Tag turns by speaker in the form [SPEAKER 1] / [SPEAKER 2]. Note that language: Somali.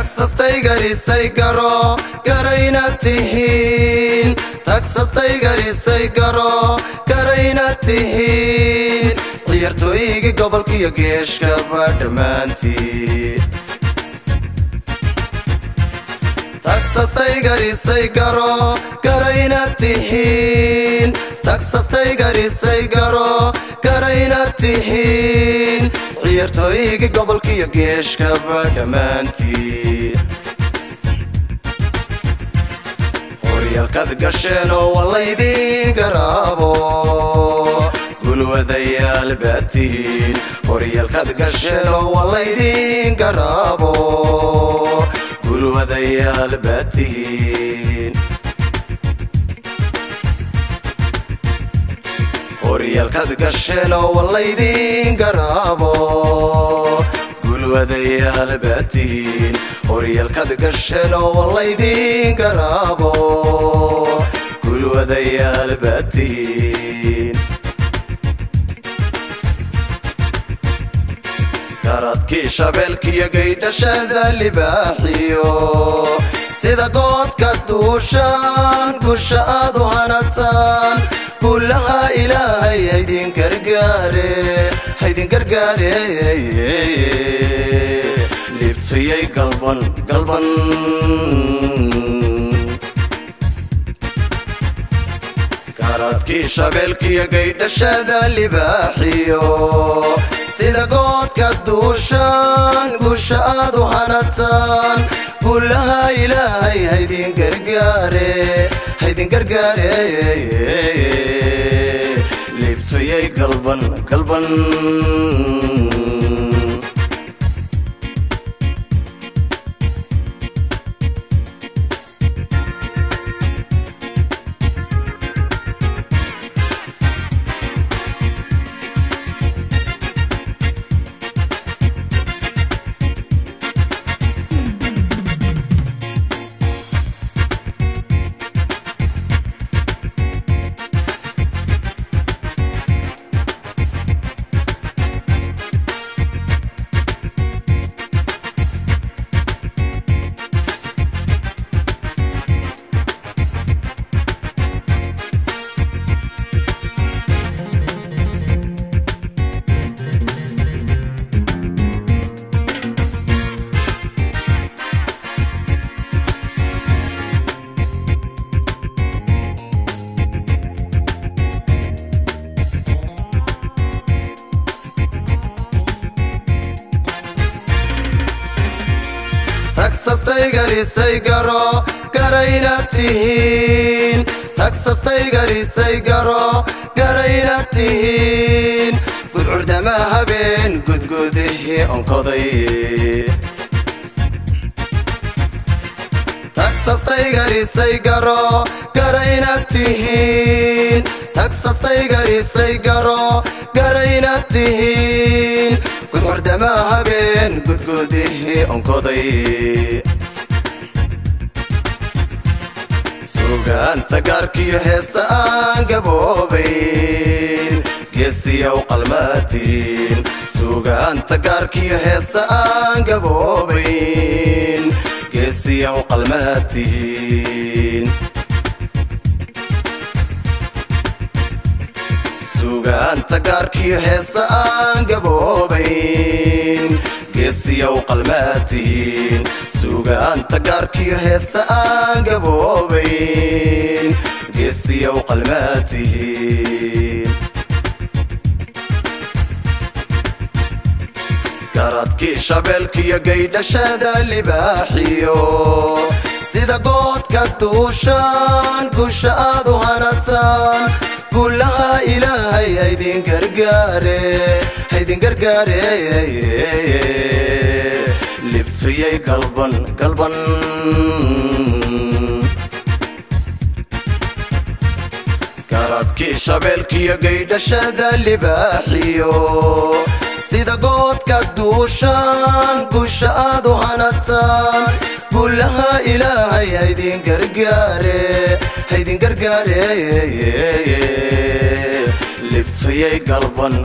[SPEAKER 1] Texas Tiger isay garo garayna tihiin Texas Tiger isay garo garayna tihiin ciyaartooyga gobolka geeshka badhamaantii Texas Tiger isay garo garayna tihiin Texas Tiger isay garo garayna tihiin ciyaartooyga gobolka geeshka badhamaantii horyaalkaad gasheen oo walaydin garaabo gulwadayaal baatiin horyaalkaad gasheen oo walaydin garaabo gulwadayaal baatiin horyaalkaad gasheen oo walaydin garaabo gulwadayaal baatiin horyaalkaad gasheen oo walaydin garaabo gulwadayaal baatiin karadkii shabeelkiyo gaydhashada libaaxiyo sida goodka duushaan gusha aad u hanataan kullaha ilaahay haydin gargaare libtiyay galban karadkii shabeelkiyo gaydhashada libaaxiyo sida goodka duushaan gusha aad u hanataan kullaha ilaahay haydin gargaare libtiyay galban Texas Tiger isay garo garayna tihiin Texas Tiger isay garo garayna tihiin gudcurdama habeen gudgudihii onkoday Texas Tiger isay garo garayna tihiin Texas Tiger isay garo garayna tihiin gudcurdama habeen gudgudihii onkoday suugaanta gaarkiyo heesa aan gaboobayn geesiyow qalmaatiin suugaanta gaarkiyo heesa aan gaboobayn geesiyow qalmaatiin suugaanta gaarkiyo heesa aan gaboobayn geesiyow qalmaatiin suugaanta gaarkiyo heesa aan gaboobayn geesiyow qalmaatiin karadkii shabeelkiyo gaydhashada libaaxiyo sida goodka duushaan gusha aad u hanataan kullaha ilaahay haydin gargaare libtiyay galban karadkii shabeelkiyo gaydhashada libaaxiyo sida goodka duushaan gusha aad u hanataan kullaha ilaahay haydin gargaare libtiyay galban